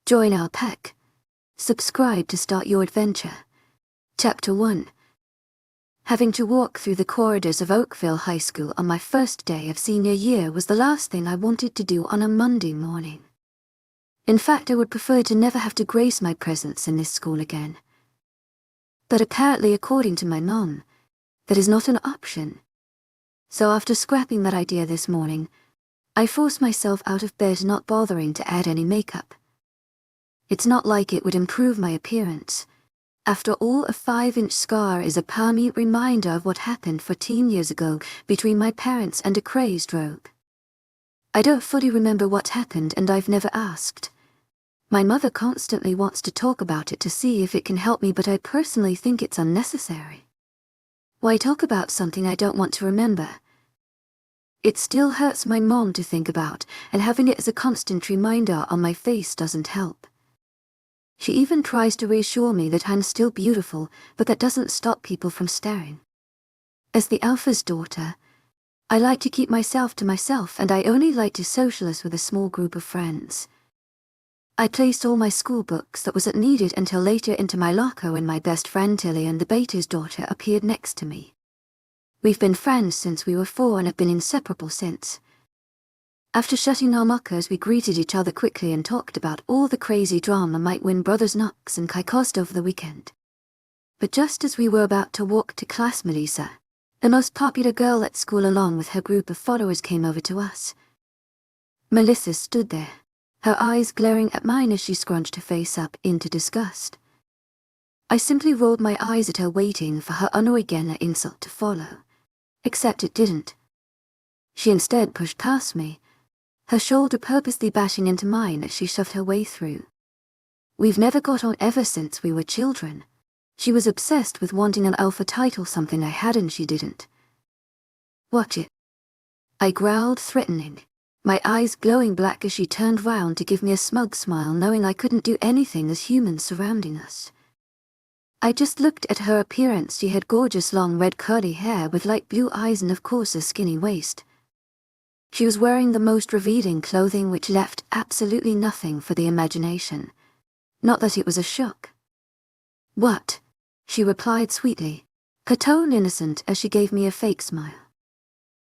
Join our pack. Subscribe to start your adventure. Chapter 1. Having to walk through the corridors of Oakville High School on my first day of senior year was the last thing I wanted to do on a Monday morning. In fact, I would prefer to never have to grace my presence in this school again. But apparently, according to my mom, that is not an option. So after scrapping that idea this morning, I forced myself out of bed, not bothering to add any makeup. It's not like it would improve my appearance. After all, a 5-inch scar is a palmy reminder of what happened 14 years ago between my parents and a crazed rogue. I don't fully remember what happened, and I've never asked. My mother constantly wants to talk about it to see if it can help me, but I personally think it's unnecessary. Why talk about something I don't want to remember? It still hurts my mom to think about, and having it as a constant reminder on my face doesn't help. She even tries to reassure me that I'm still beautiful, but that doesn't stop people from staring. As the Alpha's daughter, I like to keep myself to myself, and I only like to socialize with a small group of friends. I placed all my school books that wasn't needed until later into my locker when my best friend Tilly and the Bater's daughter appeared next to me. We've been friends since we were 4 and have been inseparable since. After shutting our lockers, we greeted each other quickly and talked about all the crazy drama Mike Wynn Brothers Knox and Kai caused over the weekend. But just as we were about to walk to class, Melissa, the most popular girl at school along with her group of followers, came over to us. Melissa stood there, her eyes glaring at mine as she scrunched her face up into disgust. I simply rolled my eyes at her, waiting for her unorganic insult to follow. Except it didn't. She instead pushed past me, her shoulder purposely bashing into mine as she shoved her way through. We've never got on ever since we were children. She was obsessed with wanting an alpha title, something I had and she didn't. Watch it. I growled, threatening, my eyes glowing black as she turned round to give me a smug smile, knowing I couldn't do anything as humans surrounding us. I just looked at her appearance. She had gorgeous long red curly hair with light blue eyes and of course a skinny waist. She was wearing the most revealing clothing, which left absolutely nothing for the imagination. Not that it was a shock. "What?" she replied sweetly, her tone innocent as she gave me a fake smile.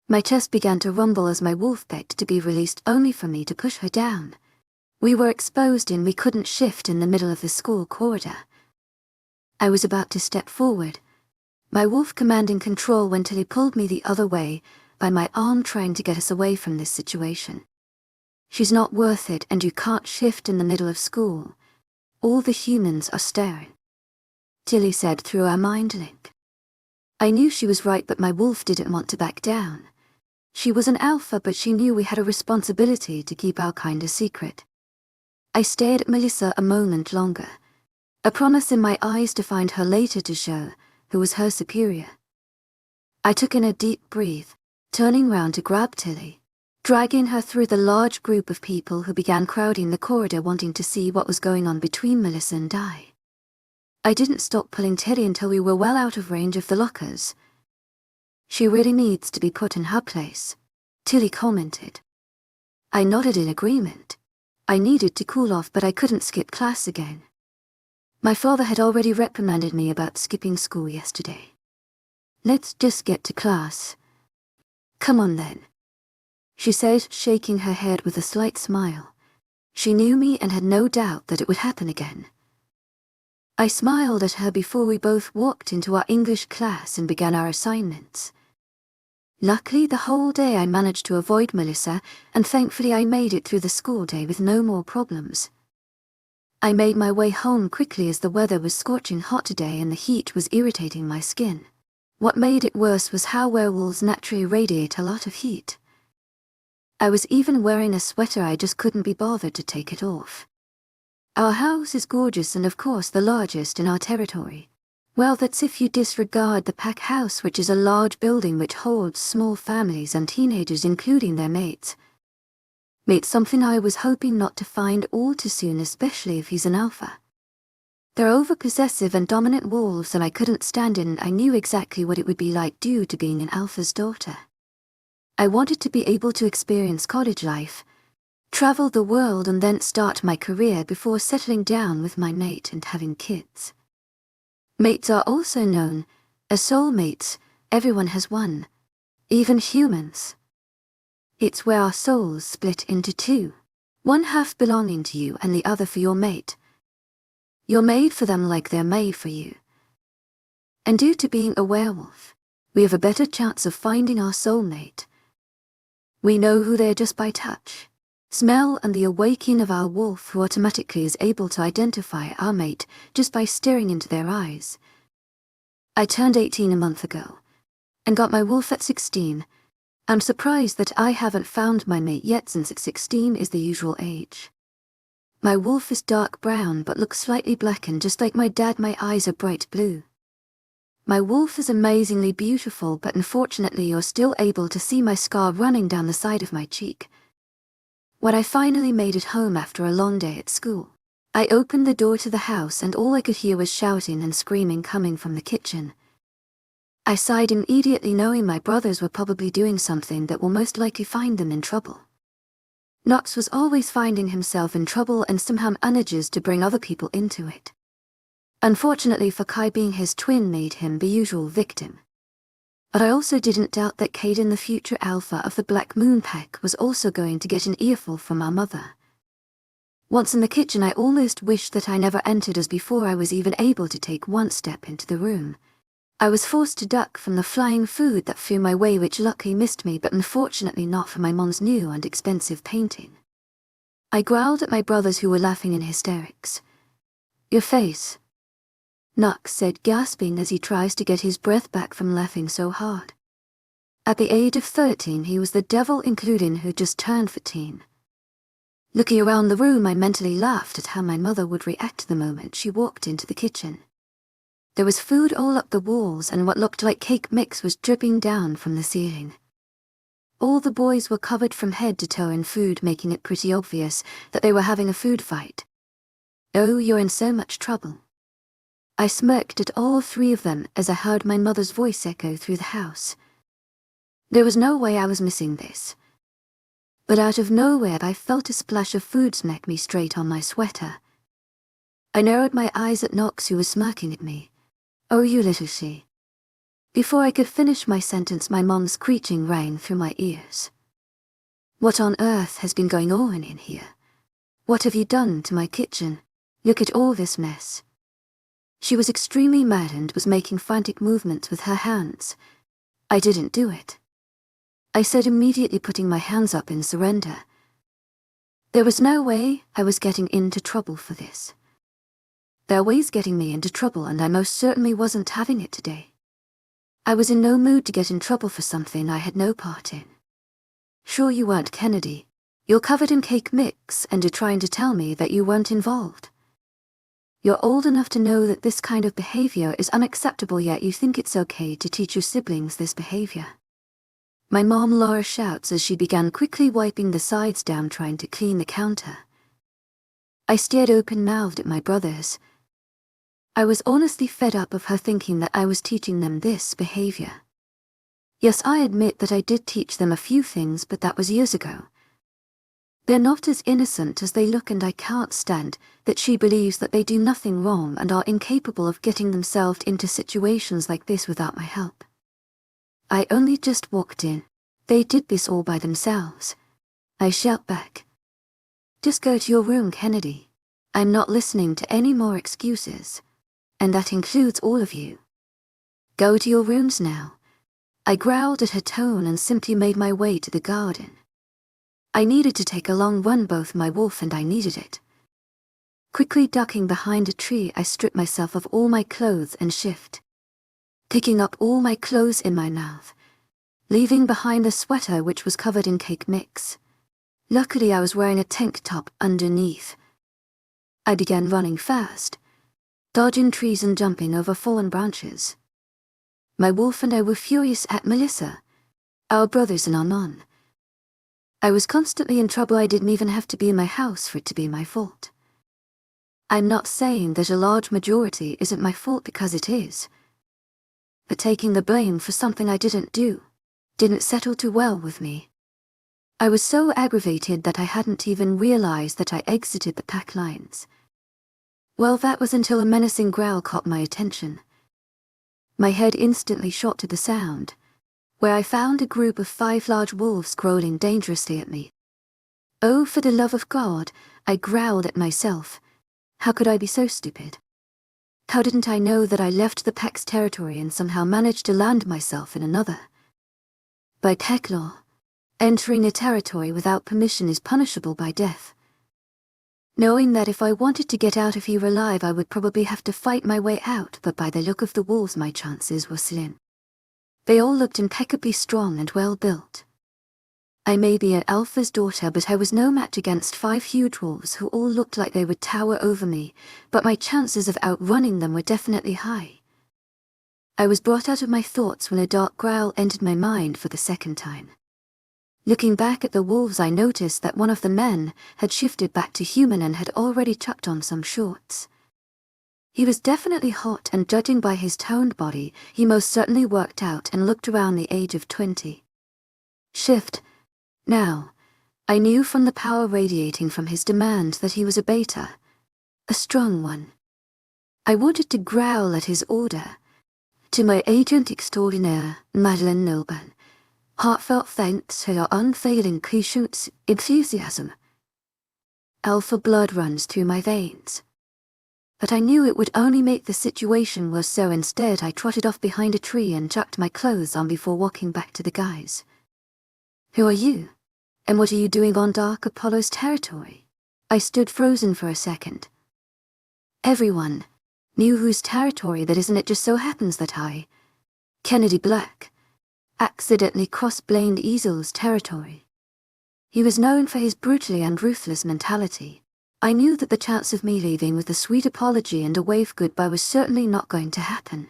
My chest began to rumble as my wolf begged to be released, only for me to push her down. We were exposed and we couldn't shift in the middle of the school corridor. I was about to step forward, my wolf commanding control, when Tilly pulled me the other way by my arm, trying to get us away from this situation. "She's not worth it, and you can't shift in the middle of school. All the humans are staring," Tilly said through our mind link. I knew she was right, but my wolf didn't want to back down. She was an alpha, but she knew we had a responsibility to keep our kind a secret. I stared at Melissa a moment longer, a promise in my eyes to find her later to show who was her superior. I took in a deep breath, turning round to grab Tilly, dragging her through the large group of people who began crowding the corridor, wanting to see what was going on between Melissa and I. I didn't stop pulling Tilly until we were well out of range of the lockers. "She really needs to be put in her place," Tilly commented. I nodded in agreement. I needed to cool off, but I couldn't skip class again. My father had already reprimanded me about skipping school yesterday. "Let's just get to class." "Come on then," she said, shaking her head with a slight smile. She knew me and had no doubt that it would happen again. I smiled at her before we both walked into our English class and began our assignments. Luckily, the whole day I managed to avoid Melissa, and thankfully I made it through the school day with no more problems. I made my way home quickly as the weather was scorching hot today and the heat was irritating my skin. What made it worse was how werewolves naturally radiate a lot of heat. I was even wearing a sweater, I just couldn't be bothered to take it off. Our house is gorgeous and of course the largest in our territory. Well, that's if you disregard the pack house, which is a large building which holds small families and teenagers including their mates. Something I was hoping not to find all too soon, especially if he's an alpha. They're over-possessive and dominant wolves, and I couldn't stand it, and I knew exactly what it would be like due to being an alpha's daughter. I wanted to be able to experience college life, travel the world and then start my career before settling down with my mate and having kids. Mates are also known as soulmates. Everyone has one, even humans. It's where our souls split into two, one half belonging to you and the other for your mate. You're made for them like they're made for you. And due to being a werewolf, we have a better chance of finding our soulmate. We know who they are just by touch, smell, and the awakening of our wolf, who automatically is able to identify our mate just by staring into their eyes. I turned 18 a month ago, and got my wolf at 16. I'm surprised that I haven't found my mate yet, since 16 is the usual age. My wolf is dark brown but looks slightly blackened, just like my dad. My eyes are bright blue. My wolf is amazingly beautiful, but unfortunately you're still able to see my scar running down the side of my cheek. When I finally made it home after a long day at school, I opened the door to the house and all I could hear was shouting and screaming coming from the kitchen. I sighed immediately, knowing my brothers were probably doing something that will most likely find them in trouble. Knox was always finding himself in trouble and somehow manages to bring other people into it. Unfortunately for Kai, being his twin made him the usual victim. But I also didn't doubt that Caden, the future alpha of the Black Moon Pack, was also going to get an earful from our mother. Once in the kitchen, I almost wished that I never entered, as before I was even able to take one step into the room, I was forced to duck from the flying food that flew my way, which luckily missed me, but unfortunately not for my mom's new and expensive painting. I growled at my brothers, who were laughing in hysterics. "Your face," Knox said, gasping as he tries to get his breath back from laughing so hard. At the age of 13, he was the devil, including who just turned 14. Looking around the room, I mentally laughed at how my mother would react the moment she walked into the kitchen. There was food all up the walls, and what looked like cake mix was dripping down from the ceiling. All the boys were covered from head to toe in food, making it pretty obvious that they were having a food fight. "Oh, you're in so much trouble." I smirked at all three of them as I heard my mother's voice echo through the house. There was no way I was missing this. But out of nowhere, I felt a splash of food smack me straight on my sweater. I narrowed my eyes at Knox, who was smirking at me. "Oh, you little she." Before I could finish my sentence, my mom's screeching rang through my ears. "What on earth has been going on in here? What have you done to my kitchen? Look at all this mess." She was extremely mad and was making frantic movements with her hands. "I didn't do it," I said, immediately putting my hands up in surrender. There was no way I was getting into trouble for this. There were ways getting me into trouble, and I most certainly wasn't having it today. I was in no mood to get in trouble for something I had no part in. "Sure you weren't, Kennedy. You're covered in cake mix and you're trying to tell me that you weren't involved. You're old enough to know that this kind of behavior is unacceptable, yet you think it's okay to teach your siblings this behavior." My mom, Laura, shouts as she began quickly wiping the sides down, trying to clean the counter. I stared open-mouthed at my brothers. I was honestly fed up of her thinking that I was teaching them this behavior. Yes, I admit that I did teach them a few things, but that was years ago. They're not as innocent as they look, and I can't stand that she believes that they do nothing wrong and are incapable of getting themselves into situations like this without my help. I only just walked in. They did this all by themselves. I shout back. "Just go to your room, Kennedy. I'm not listening to any more excuses. And that includes all of you. Go to your rooms now." I growled at her tone and simply made my way to the garden. I needed to take a long run, both my wolf and I needed it. Quickly ducking behind a tree, I stripped myself of all my clothes and shift, picking up all my clothes in my mouth, leaving behind the sweater which was covered in cake mix. Luckily I was wearing a tank top underneath. I began running fast, dodging trees and jumping over fallen branches. My wolf and I were furious at Melissa, our brothers, and our mom. I was constantly in trouble. I didn't even have to be in my house for it to be my fault. I'm not saying that a large majority isn't my fault, because it is. But taking the blame for something I didn't do didn't settle too well with me. I was so aggravated that I hadn't even realized that I exited the pack lines. Well, that was until a menacing growl caught my attention. My head instantly shot to the sound, where I found a group of 5 large wolves growling dangerously at me. Oh, for the love of God, I growled at myself. How could I be so stupid? How didn't I know that I left the pack's territory and somehow managed to land myself in another? By pack law, entering a territory without permission is punishable by death. Knowing that if I wanted to get out of here alive I would probably have to fight my way out, but by the look of the wolves my chances were slim. They all looked impeccably strong and well built. I may be an Alpha's daughter, but I was no match against 5 huge wolves who all looked like they would tower over me, but my chances of outrunning them were definitely high. I was brought out of my thoughts when a dark growl entered my mind for the second time. Looking back at the wolves I noticed that one of the men had shifted back to human and had already chucked on some shorts. He was definitely hot, and judging by his toned body, he most certainly worked out and looked around the age of 20. Shift. Now, I knew from the power radiating from his demand that he was a beta, a strong one. I wanted to growl at his order. To my agent extraordinaire, Madeleine Nilban, heartfelt thanks for your unfailing patience, enthusiasm. Alpha blood runs through my veins. But I knew it would only make the situation worse, so instead I trotted off behind a tree and chucked my clothes on before walking back to the guys. Who are you? And what are you doing on Dark Apollo's territory? I stood frozen for a second. Everyone knew whose territory that is, and it just so happens that I, Kennedy Black, accidentally cross-blamed Easel's territory. He was known for his brutally and ruthless mentality. I knew that the chance of me leaving with a sweet apology and a wave goodbye was certainly not going to happen.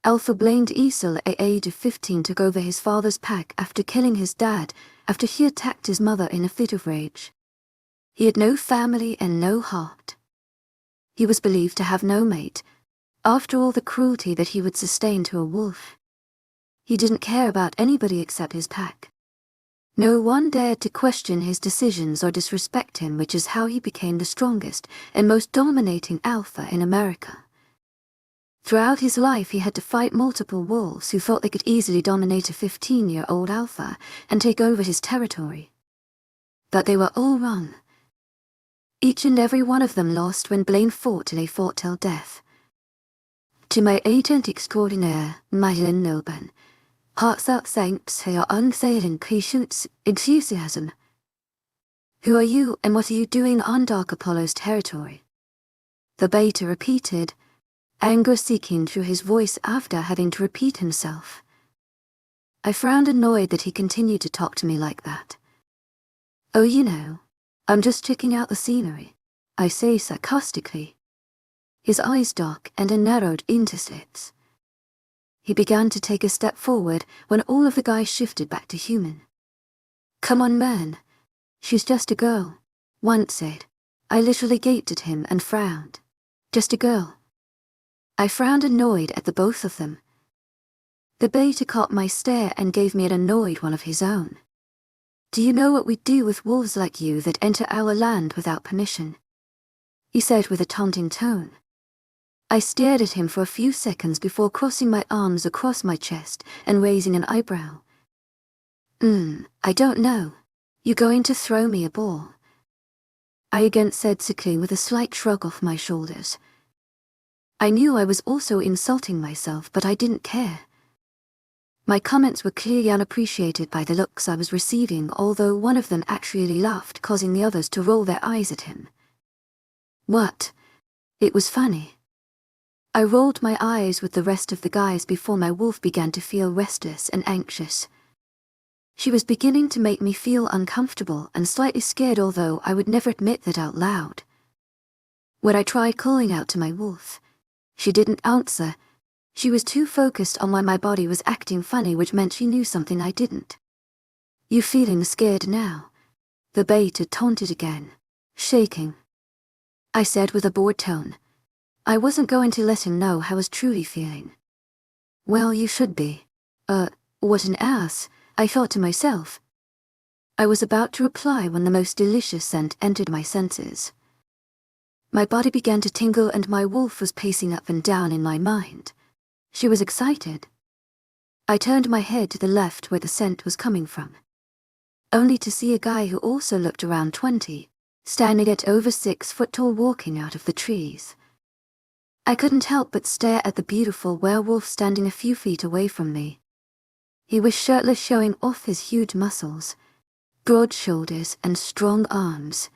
Alpha blamed Easel at the age of 15 took over his father's pack after killing his dad, after he attacked his mother in a fit of rage. He had no family and no heart. He was believed to have no mate, after all the cruelty that he would sustain to a wolf. He didn't care about anybody except his pack. No one dared to question his decisions or disrespect him, which is how he became the strongest and most dominating alpha in America. Throughout his life he had to fight multiple wolves who thought they could easily dominate a 15-year-old alpha and take over his territory. But they were all wrong. Each and every one of them lost when Blaine fought, and they fought till death. To my agent extraordinaire, Madeleine Nilban, heartfelt thanks for your unfailing patience, enthusiasm. Who are you, and what are you doing on Dark Apollo's territory? The beta repeated, anger seeking through his voice after having to repeat himself. I frowned, annoyed that he continued to talk to me like that. Oh, you know, I'm just checking out the scenery, I say sarcastically. His eyes dark and narrowed into slits. He began to take a step forward when all of the guys shifted back to human. Come on, man. She's just a girl, one said. I literally gaped at him and frowned. Just a girl. I frowned, annoyed at the both of them. The beta caught my stare and gave me an annoyed one of his own. Do you know what we do with wolves like you that enter our land without permission? He said with a taunting tone. I stared at him for a few seconds before crossing my arms across my chest and raising an eyebrow. I don't know. You going to throw me a ball? I again said sickly with a slight shrug off my shoulders. I knew I was also insulting myself, but I didn't care. My comments were clearly unappreciated by the looks I was receiving, although one of them actually laughed, causing the others to roll their eyes at him. What? It was funny. I rolled my eyes with the rest of the guys before my wolf began to feel restless and anxious. She was beginning to make me feel uncomfortable and slightly scared, although I would never admit that out loud. When I tried calling out to my wolf, she didn't answer. She was too focused on why my body was acting funny, which meant she knew something I didn't. You feeling scared now? The beta taunted again, shaking. I said with a bored tone. I wasn't going to let him know how I was truly feeling. Well, you should be. What an ass, I thought to myself. I was about to reply when the most delicious scent entered my senses. My body began to tingle and my wolf was pacing up and down in my mind. She was excited. I turned my head to the left where the scent was coming from, only to see a guy who also looked around 20, standing at over 6 foot tall walking out of the trees. I couldn't help but stare at the beautiful werewolf standing a few feet away from me. He was shirtless, showing off his huge muscles, broad shoulders and strong arms.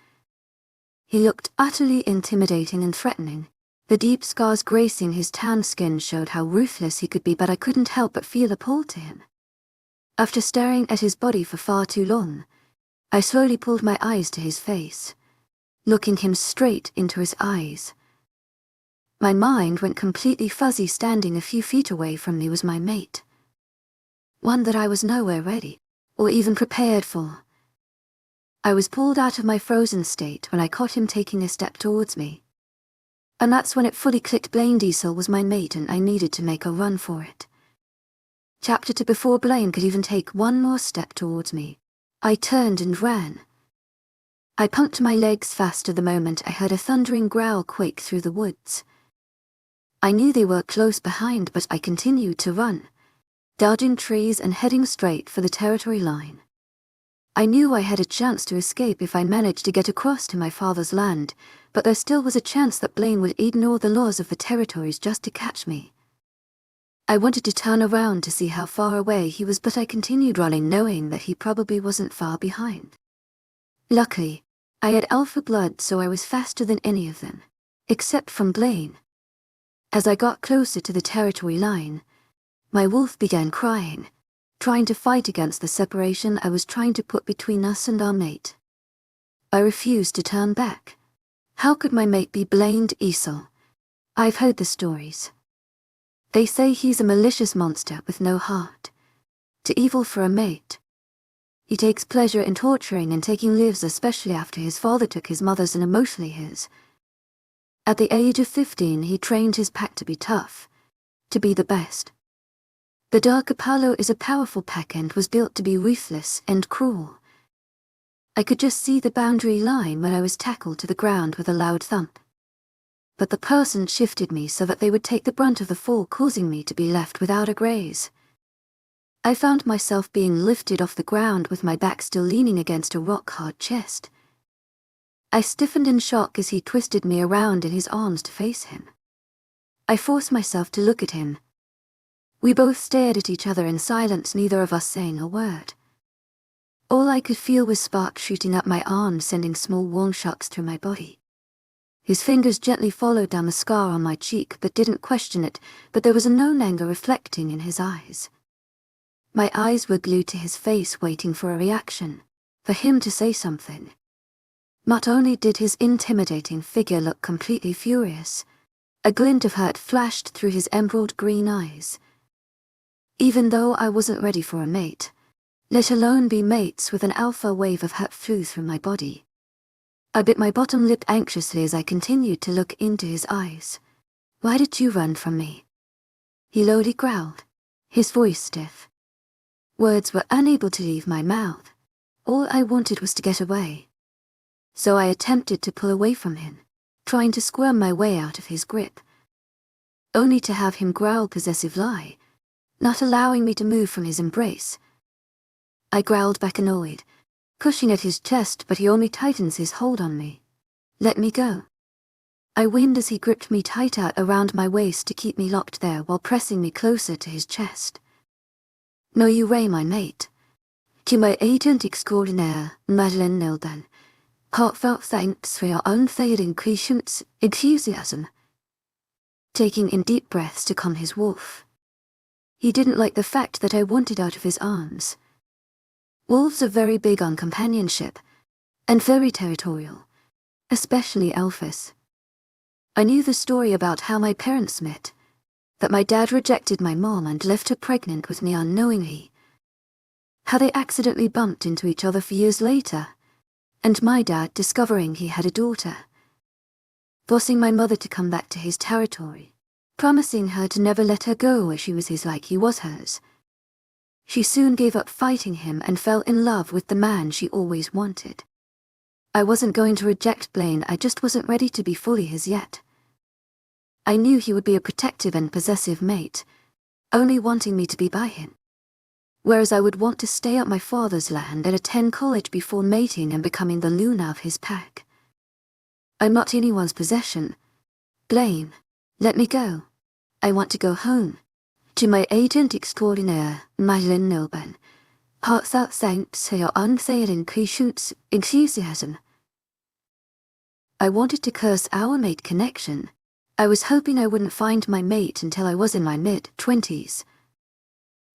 He looked utterly intimidating and threatening. The deep scars gracing his tan skin showed how ruthless he could be, but I couldn't help but feel appalled to him. After staring at his body for far too long, I slowly pulled my eyes to his face, looking him straight into his eyes. My mind went completely fuzzy. Standing a few feet away from me was my mate, one that I was nowhere ready, or even prepared for. I was pulled out of my frozen state when I caught him taking a step towards me. And that's when it fully clicked. Blaine Diesel was my mate and I needed to make a run for it. Chapter 2. Before Blaine could even take one more step towards me, I turned and ran. I pumped my legs faster the moment I heard a thundering growl quake through the woods. I knew they were close behind, but I continued to run, dodging trees and heading straight for the territory line. I knew I had a chance to escape if I managed to get across to my father's land, but there still was a chance that Blaine would ignore the laws of the territories just to catch me. I wanted to turn around to see how far away he was, but I continued running, knowing that he probably wasn't far behind. Luckily, I had alpha blood, so I was faster than any of them, except from Blaine. As I got closer to the territory line, my wolf began crying, trying to fight against the separation I was trying to put between us and our mate. I refused to turn back. How could my mate be Blaine Diesel? I've heard the stories. They say he's a malicious monster with no heart. Too evil for a mate. He takes pleasure in torturing and taking lives, especially after his father took his mother's and emotionally his. At the age of 15, he trained his pack to be tough, to be the best. The Dark Apollo is a powerful pack and was built to be ruthless and cruel. I could just see the boundary line when I was tackled to the ground with a loud thump. But the person shifted me so that they would take the brunt of the fall, causing me to be left without a graze. I found myself being lifted off the ground with my back still leaning against a rock-hard chest. I stiffened in shock as he twisted me around in his arms to face him. I forced myself to look at him. We both stared at each other in silence, neither of us saying a word. All I could feel was sparks shooting up my arm, sending small warm shocks through my body. His fingers gently followed down the scar on my cheek, but didn't question it, but there was a known anger reflecting in his eyes. My eyes were glued to his face, waiting for a reaction, for him to say something. Not only did his intimidating figure look completely furious, a glint of hurt flashed through his emerald green eyes. Even though I wasn't ready for a mate, let alone be mates with an alpha, wave of hurt flew through my body. I bit my bottom lip anxiously as I continued to look into his eyes. "Why did you run from me?" He lowly growled, his voice stiff. Words were unable to leave my mouth. All I wanted was to get away. So I attempted to pull away from him, trying to squirm my way out of his grip, only to have him growl possessive lie, not allowing me to move from his embrace. I growled back, annoyed, pushing at his chest, but he only tightens his hold on me. "Let me go." I whined as he gripped me tighter around my waist to keep me locked there while pressing me closer to his chest. "No, you Ray, my mate. To my agent extraordinaire, Madeleine Nilden. Heartfelt thanks for your unfailing patience, enthusiasm." Taking in deep breaths to calm his wolf. He didn't like the fact that I wanted out of his arms. Wolves are very big on companionship, and very territorial, especially Alphas. I knew the story about how my parents met, that my dad rejected my mom and left her pregnant with me unknowingly, how they accidentally bumped into each other for years later, and my dad discovering he had a daughter, forcing my mother to come back to his territory, promising her to never let her go where she was his like he was hers. She soon gave up fighting him and fell in love with the man she always wanted. I wasn't going to reject Blaine, I just wasn't ready to be fully his yet. I knew he would be a protective and possessive mate, only wanting me to be by him. Whereas I would want to stay at my father's land and attend college before mating and becoming the Luna of his pack. I'm not anyone's possession. Blaine, let me go. I want to go home. To my agent extraordinaire, Madeleine Nilban. Heartfelt thanks for your unfailing enthusiasm. I wanted to curse our mate connection. I was hoping I wouldn't find my mate until I was in my mid-20s.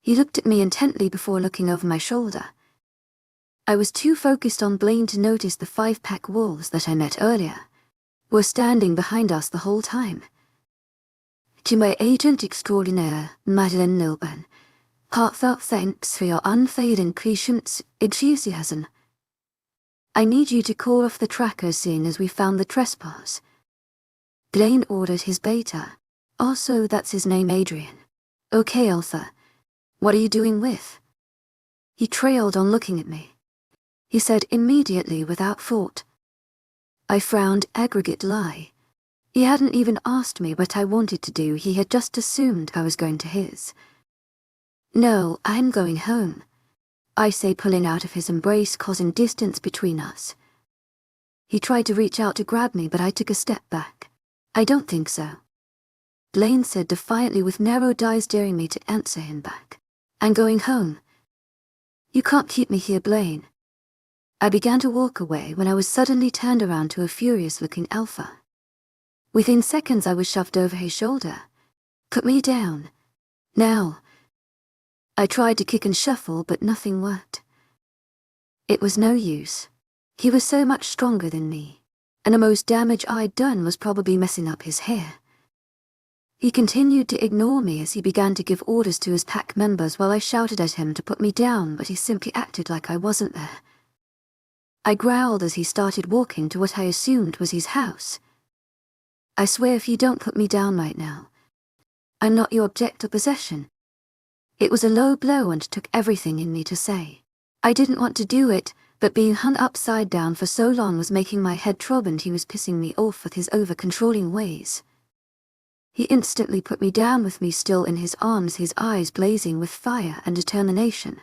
He looked at me intently before looking over my shoulder. I was too focused on Blaine to notice the 5-pack wolves that I met earlier were standing behind us the whole time. To my agent extraordinaire, Madeleine Nilban, heartfelt thanks for your unfailing enthusiasm. I need you to call off the trackers seeing as we found the trespass. Blaine ordered his beta. Also, that's his name, Adrian. Okay, Alpha. What are you doing with? He trailed on looking at me. He said immediately without thought. I frowned, aggregate lie. He hadn't even asked me what I wanted to do, he had just assumed I was going to his. No, I'm going home. I say, pulling out of his embrace, causing distance between us. He tried to reach out to grab me, but I took a step back. I don't think so. Blaine said defiantly with narrowed eyes, daring me to answer him back. I'm going home. You can't keep me here, Blaine. I began to walk away when I was suddenly turned around to a furious-looking Alpha. Within seconds I was shoved over his shoulder. Put me down. Now. I tried to kick and shuffle, but nothing worked. It was no use. He was so much stronger than me, and the most damage I'd done was probably messing up his hair. He continued to ignore me as he began to give orders to his pack members while I shouted at him to put me down, but he simply acted like I wasn't there. I growled as he started walking to what I assumed was his house. I swear if you don't put me down right now, I'm not your object of possession. It was a low blow and took everything in me to say. I didn't want to do it, but being hung upside down for so long was making my head throb, and he was pissing me off with his over-controlling ways. He instantly put me down with me still in his arms, his eyes blazing with fire and determination.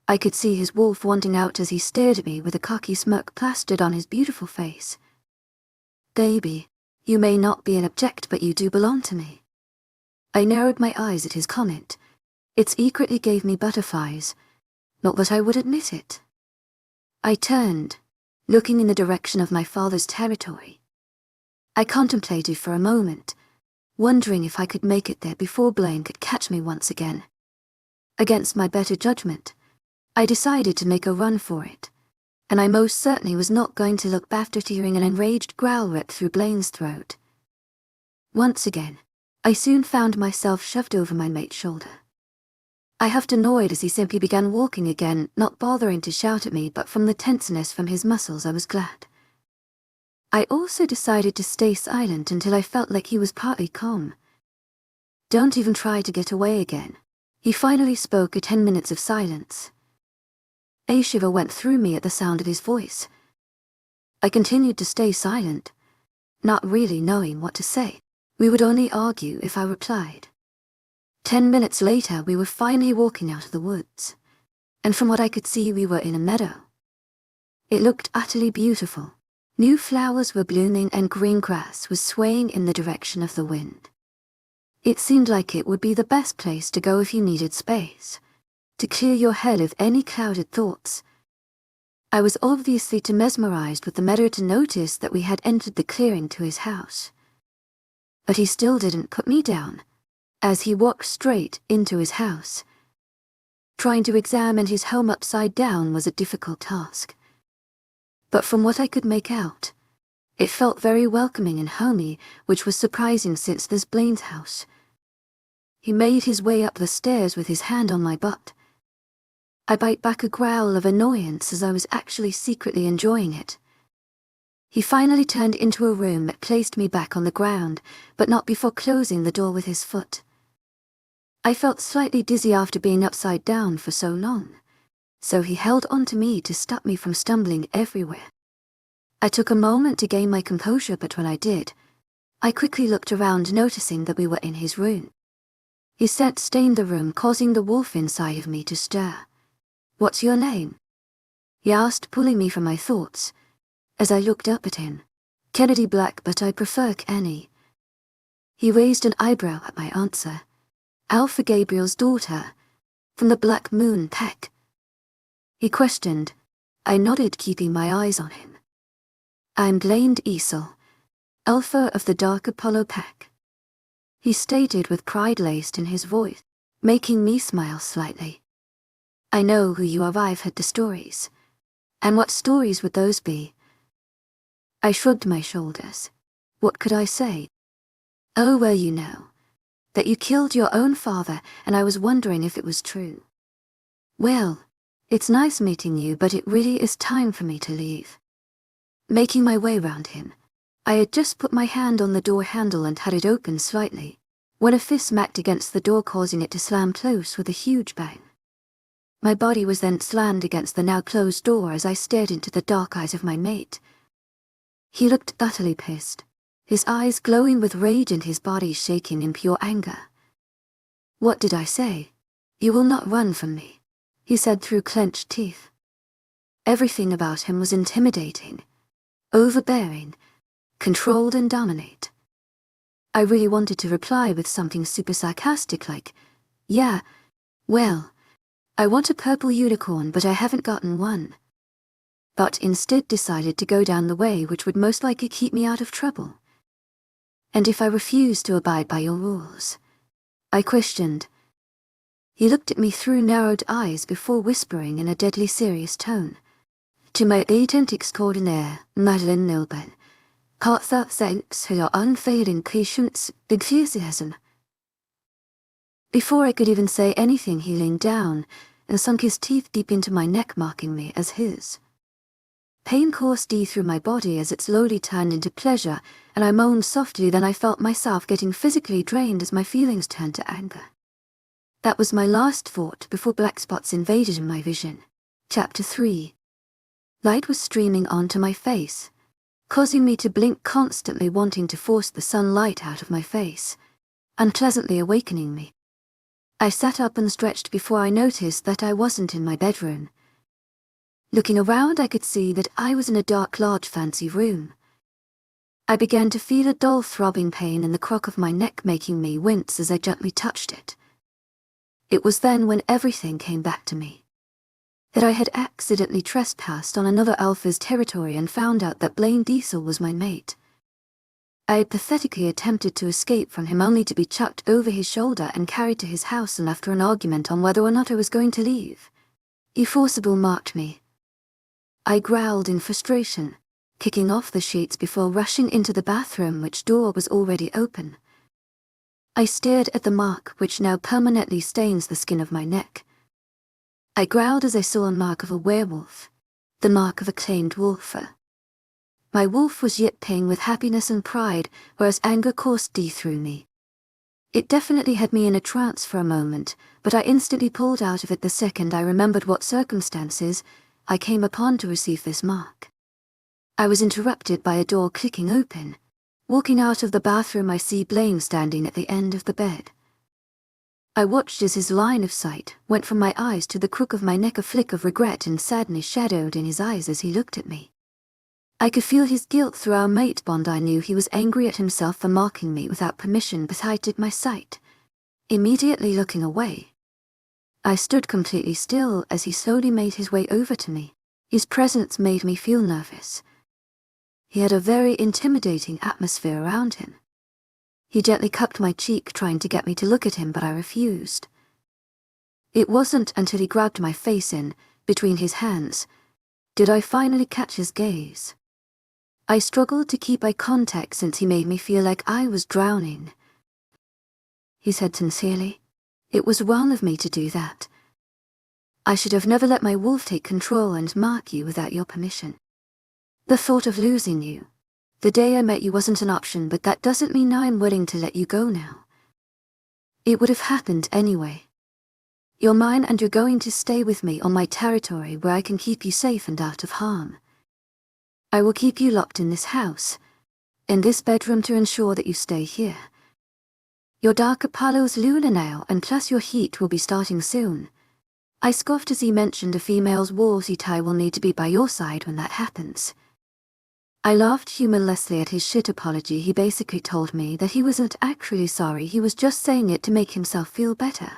I could see his wolf wanting out as he stared at me with a cocky smirk plastered on his beautiful face. Baby, you may not be an object, but you do belong to me. I narrowed my eyes at his comment. It secretly gave me butterflies, not that I would admit it. I turned, looking in the direction of my father's territory. I contemplated for a moment, wondering if I could make it there before Blaine could catch me once again. Against my better judgment, I decided to make a run for it, and I most certainly was not going to look back after hearing an enraged growl rip through Blaine's throat. Once again, I soon found myself shoved over my mate's shoulder. I huffed annoyed as he simply began walking again, not bothering to shout at me, but from the tenseness from his muscles I was glad. I also decided to stay silent until I felt like he was partly calm. Don't even try to get away again. He finally spoke at 10 minutes of silence. A shiver went through me at the sound of his voice. I continued to stay silent, not really knowing what to say. We would only argue if I replied. 10 minutes later, we were finally walking out of the woods, and from what I could see, we were in a meadow. It looked utterly beautiful. New flowers were blooming and green grass was swaying in the direction of the wind. It seemed like it would be the best place to go if you needed space, to clear your head of any clouded thoughts. I was obviously too mesmerized with the meadow to notice that we had entered the clearing to his house. But he still didn't put me down, as he walked straight into his house. Trying to examine his home upside down was a difficult task. But from what I could make out, it felt very welcoming and homey, which was surprising since this Blaine's house. He made his way up the stairs with his hand on my butt. I bite back a growl of annoyance as I was actually secretly enjoying it. He finally turned into a room that placed me back on the ground, but not before closing the door with his foot. I felt slightly dizzy after being upside down for so long, so he held on to me to stop me from stumbling everywhere. I took a moment to gain my composure, but when I did, I quickly looked around, noticing that we were in his room. His scent stained the room, causing the wolf inside of me to stir. "What's your name?" he asked, pulling me from my thoughts. As I looked up at him, "Kennedy Black, but I prefer Kenny." He raised an eyebrow at my answer. "Alpha Gabriel's daughter, from the Black Moon Pack?" he questioned. I nodded, keeping my eyes on him. "I'm Blaine Diesel, Alpha of the Dark Apollo Pack," he stated with pride laced in his voice, making me smile slightly. "I know who you are. I've heard the stories." "And what stories would those be?" I shrugged my shoulders. What could I say? "Oh, well, you know, that you killed your own father, and I was wondering if it was true." "Well, it's nice meeting you, but it really is time for me to leave." Making my way round him, I had just put my hand on the door handle and had it open slightly, when a fist smacked against the door, causing it to slam close with a huge bang. My body was then slammed against the now closed door as I stared into the dark eyes of my mate. He looked utterly pissed, his eyes glowing with rage and his body shaking in pure anger. "What did I say? You will not run from me," he said through clenched teeth. Everything about him was intimidating, overbearing, controlled and dominate. I really wanted to reply with something super sarcastic like, "Yeah, well, I want a purple unicorn, but I haven't gotten one." But instead decided to go down the way which would most likely keep me out of trouble. "And if I refuse to abide by your rules?" I questioned. He looked at me through narrowed eyes before whispering in a deadly serious tone, "To my agent extraordinaire, Madeline Nilben, heartfelt thanks for your unfailing patience, enthusiasm." Before I could even say anything, he leaned down and sunk his teeth deep into my neck, marking me as his. Pain coursed through my body as it slowly turned into pleasure, and I moaned softly. Then I felt myself getting physically drained as my feelings turned to anger. That was my last thought before black spots invaded my vision. Chapter 3. Light was streaming onto my face, causing me to blink constantly, wanting to force the sunlight out of my face, unpleasantly awakening me. I sat up and stretched before I noticed that I wasn't in my bedroom. Looking around, I could see that I was in a dark, large, fancy room. I began to feel a dull throbbing pain in the crook of my neck, making me wince as I gently touched it. It was then when everything came back to me. That I had accidentally trespassed on another Alpha's territory and found out that Blaine Diesel was my mate. I had pathetically attempted to escape from him, only to be chucked over his shoulder and carried to his house, and after an argument on whether or not I was going to leave, he forcibly marked me. I growled in frustration, kicking off the sheets before rushing into the bathroom, which door was already open. I stared at the mark which now permanently stains the skin of my neck. I growled as I saw a mark of a werewolf, the mark of a claimed wolfer. My wolf was yipping with happiness and pride, whereas anger coursed through me. It definitely had me in a trance for a moment, but I instantly pulled out of it the second I remembered what circumstances I came upon to receive this mark. I was interrupted by a door clicking open. Walking out of the bathroom, I see Blaine standing at the end of the bed. I watched as his line of sight went from my eyes to the crook of my neck. A flick of regret and sadness shadowed in his eyes as he looked at me. I could feel his guilt through our mate bond. I knew he was angry at himself for marking me without permission, but I hid my sight, immediately looking away. I stood completely still as he slowly made his way over to me. His presence made me feel nervous. He had a very intimidating atmosphere around him. He gently cupped my cheek, trying to get me to look at him, but I refused. It wasn't until he grabbed my face in between his hands did I finally catch his gaze. I struggled to keep eye contact since he made me feel like I was drowning. He said sincerely, "It was wrong of me to do that. I should have never let my wolf take control and mark you without your permission. The thought of losing you the day I met you wasn't an option, but that doesn't mean I'm willing to let you go now." It would have happened anyway. You're mine and you're going to stay with me on my territory where I can keep you safe and out of harm. I will keep you locked in this house, in this bedroom to ensure that you stay here. Your dark Apollo's lunar now and plus your heat will be starting soon. I scoffed as he mentioned a female's woolsy tie will need to be by your side when that happens. I laughed humorlessly at his shit apology. He basically told me that he wasn't actually sorry, he was just saying it to make himself feel better.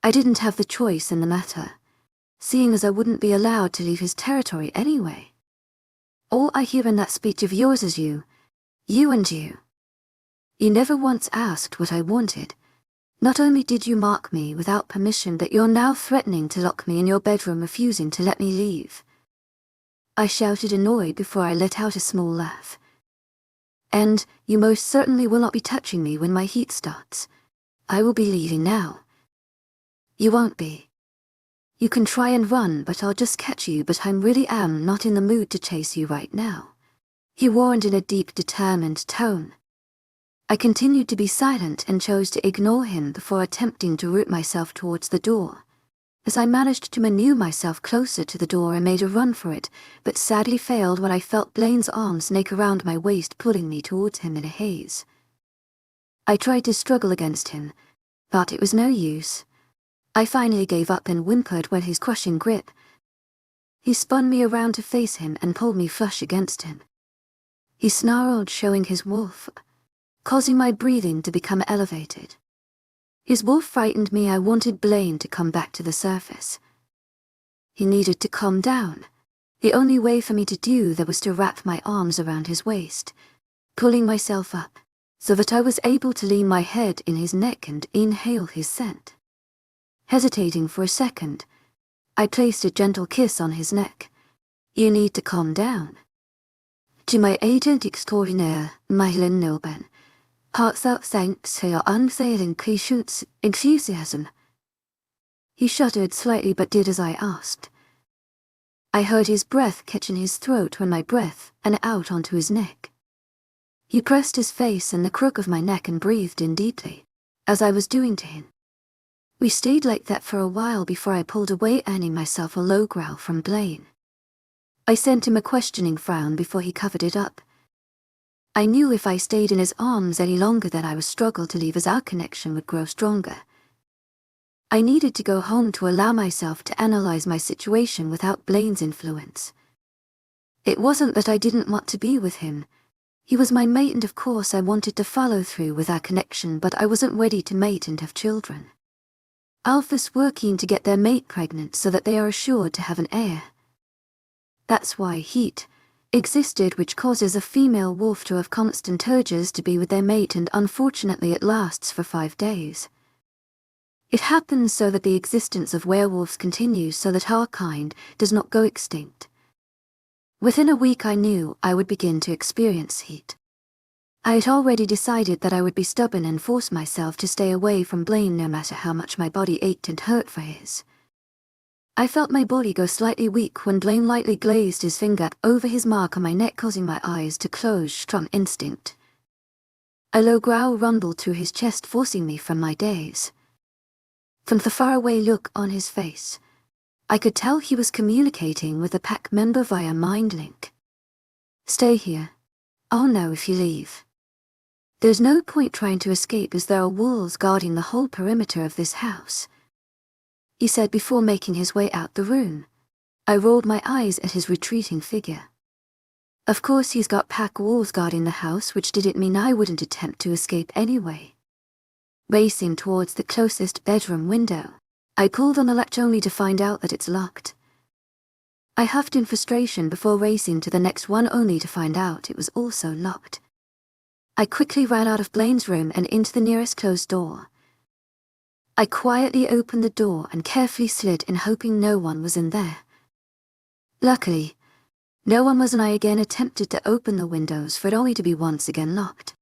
I didn't have the choice in the matter, seeing as I wouldn't be allowed to leave his territory anyway. All I hear in that speech of yours is you and you. You never once asked what I wanted. Not only did you mark me without permission, but you're now threatening to lock me in your bedroom, refusing to let me leave. I shouted, annoyed, before I let out a small laugh. And you most certainly will not be touching me when my heat starts. I will be leaving now. You won't be. You can try and run, but I'll just catch you, but I really am not in the mood to chase you right now. He warned in a deep, determined tone. I continued to be silent and chose to ignore him before attempting to root myself towards the door. As I managed to maneuver myself closer to the door, I made a run for it, but sadly failed when I felt Blaine's arm snake around my waist, pulling me towards him in a haze. I tried to struggle against him, but it was no use. I finally gave up and whimpered when his crushing grip. He spun me around to face him and pulled me flush against him. He snarled, showing his wolf, causing my breathing to become elevated. His wolf frightened me. I wanted Blaine to come back to the surface. He needed to calm down. The only way for me to do that was to wrap my arms around his waist, pulling myself up, so that I was able to lean my head in his neck and inhale his scent. Hesitating for a second, I placed a gentle kiss on his neck. You need to calm down. To my agent extraordinaire, Myelin Nilben, heartfelt thanks for your unfailing patience, enthusiasm. He shuddered slightly but did as I asked. I heard his breath catch in his throat when my breath and out onto his neck. He pressed his face in the crook of my neck and breathed in deeply, as I was doing to him. We stayed like that for a while before I pulled away, earning myself a low growl from Blaine. I sent him a questioning frown before he covered it up. I knew if I stayed in his arms any longer that I would struggle to leave, as our connection would grow stronger. I needed to go home to allow myself to analyze my situation without Blaine's influence. It wasn't that I didn't want to be with him. He was my mate and of course I wanted to follow through with our connection, but I wasn't ready to mate and have children. Alphas were keen to get their mate pregnant so that they are assured to have an heir. That's why heat existed, which causes a female wolf to have constant urges to be with their mate, and unfortunately it lasts for 5 days. It happens so that the existence of werewolves continues, so that our kind does not go extinct. Within a week I knew I would begin to experience heat. I had already decided that I would be stubborn and force myself to stay away from Blaine no matter how much my body ached and hurt for his. I felt my body go slightly weak when Blaine lightly glazed his finger over his mark on my neck, causing my eyes to close from instinct. A low growl rumbled through his chest, forcing me from my daze. From the faraway look on his face, I could tell he was communicating with a pack member via mind link. Stay here. I'll know if you leave. There's no point trying to escape, as there are wolves guarding the whole perimeter of this house, he said before making his way out the room. I rolled my eyes at his retreating figure. Of course he's got pack wolves guarding the house, which didn't mean I wouldn't attempt to escape anyway. Racing towards the closest bedroom window, I pulled on the latch only to find out that it's locked. I huffed in frustration before racing to the next one only to find out it was also locked. I quickly ran out of Blaine's room and into the nearest closed door. I quietly opened the door and carefully slid in, hoping no one was in there. Luckily, no one was, and I again attempted to open the windows, for it only to be once again locked.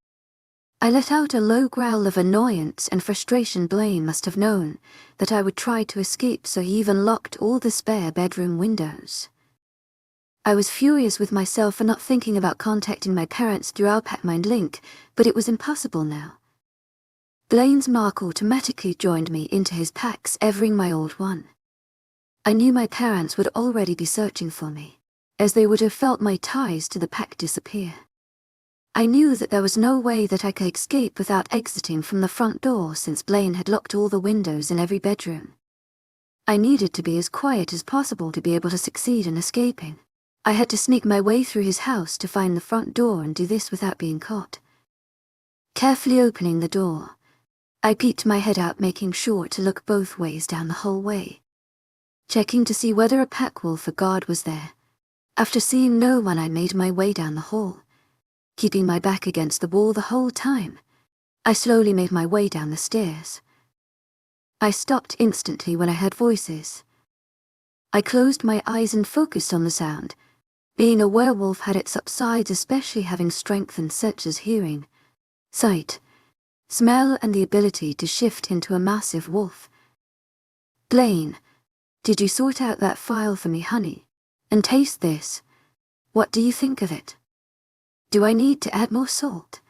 I let out a low growl of annoyance and frustration. Blaine must have known that I would try to escape, so he even locked all the spare bedroom windows. I was furious with myself for not thinking about contacting my parents through our Pac Mind link, but it was impossible now. Blaine's mark automatically joined me into his pack, severing my old one. I knew my parents would already be searching for me, as they would have felt my ties to the pack disappear. I knew that there was no way that I could escape without exiting from the front door, since Blaine had locked all the windows in every bedroom. I needed to be as quiet as possible to be able to succeed in escaping. I had to sneak my way through his house to find the front door and do this without being caught. Carefully opening the door, I peeked my head out, making sure to look both ways down the hallway, checking to see whether a pack wolf or guard was there. After seeing no one, I made my way down the hall, keeping my back against the wall the whole time. I slowly made my way down the stairs. I stopped instantly when I heard voices. I closed my eyes and focused on the sound. Being a werewolf had its upsides, especially having strength and such as hearing, sight, smell, and the ability to shift into a massive wolf. Blaine, did you sort out that file for me, honey? And taste this. What do you think of it? Do I need to add more salt?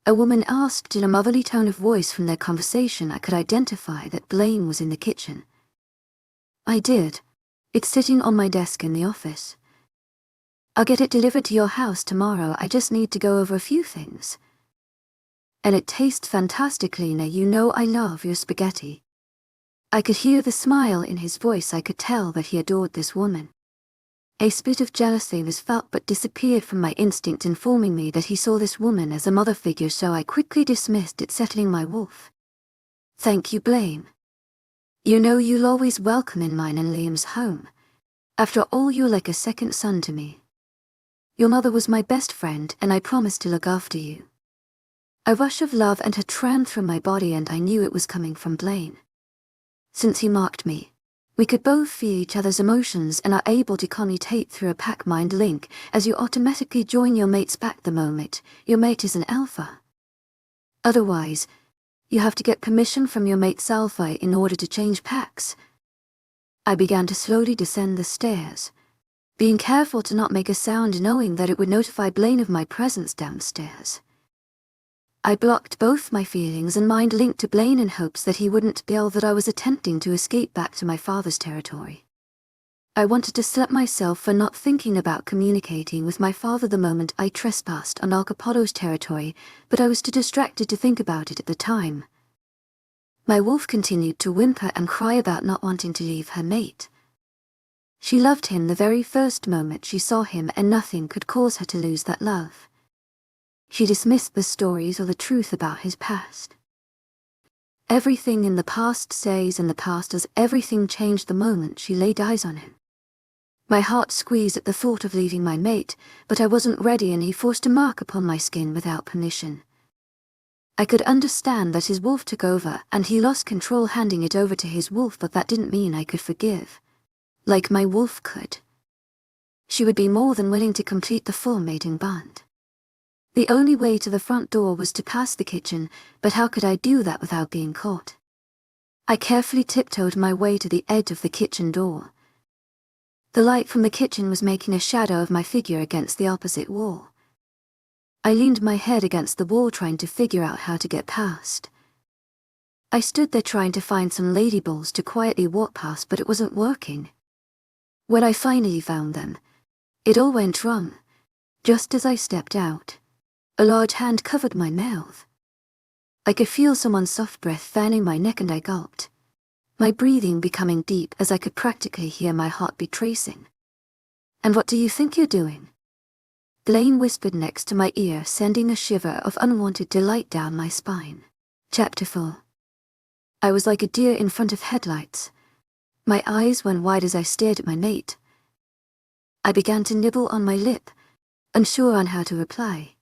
A woman asked in a motherly tone of voice. From their conversation, I could identify that Blaine was in the kitchen. I did. It's sitting on my desk in the office. I'll get it delivered to your house tomorrow. I just need to go over a few things. And it tastes fantastic, Lena. You know I love your spaghetti. I could hear the smile in his voice. I could tell that he adored this woman. A spit of jealousy was felt but disappeared from my instinct, informing me that he saw this woman as a mother figure, so I quickly dismissed it, settling my wolf. Thank you, Blaine. You know you'll always welcome in mine and Liam's home. After all, you're like a second son to me. Your mother was my best friend, and I promised to look after you. A rush of love and had ran through my body, and I knew it was coming from Blaine. Since he marked me, we could both feel each other's emotions and are able to communicate through a pack mind link, as you automatically join your mate's pack the moment your mate is an alpha. Otherwise, you have to get permission from your mate's alpha in order to change packs. I began to slowly descend the stairs, being careful to not make a sound, knowing that it would notify Blaine of my presence downstairs. I blocked both my feelings and mind linked to Blaine in hopes that he wouldn't feel that I was attempting to escape back to my father's territory. I wanted to slap myself for not thinking about communicating with my father the moment I trespassed on Alphas territory, but I was too distracted to think about it at the time. My wolf continued to whimper and cry about not wanting to leave her mate. She loved him the very first moment she saw him, and nothing could cause her to lose that love. She dismissed the stories or the truth about his past. Everything in the past stays in the past, as everything changed the moment she laid eyes on him. My heart squeezed at the thought of leaving my mate, but I wasn't ready, and he forced a mark upon my skin without permission. I could understand that his wolf took over and he lost control, handing it over to his wolf, but that didn't mean I could forgive, like my wolf could. She would be more than willing to complete the full mating bond. The only way to the front door was to pass the kitchen, but how could I do that without being caught? I carefully tiptoed my way to the edge of the kitchen door. The light from the kitchen was making a shadow of my figure against the opposite wall. I leaned my head against the wall, trying to figure out how to get past. I stood there trying to find some ladyballs to quietly walk past, but it wasn't working. When I finally found them, it all went wrong. Just as I stepped out, a large hand covered my mouth. I could feel someone's soft breath fanning my neck, and I gulped, my breathing becoming deep as I could practically hear my heartbeat racing. "And what do you think you're doing?" Blaine whispered next to my ear, sending a shiver of unwanted delight down my spine. Chapter 4. I was like a deer in front of headlights. My eyes went wide as I stared at my mate. I began to nibble on my lip, unsure on how to reply.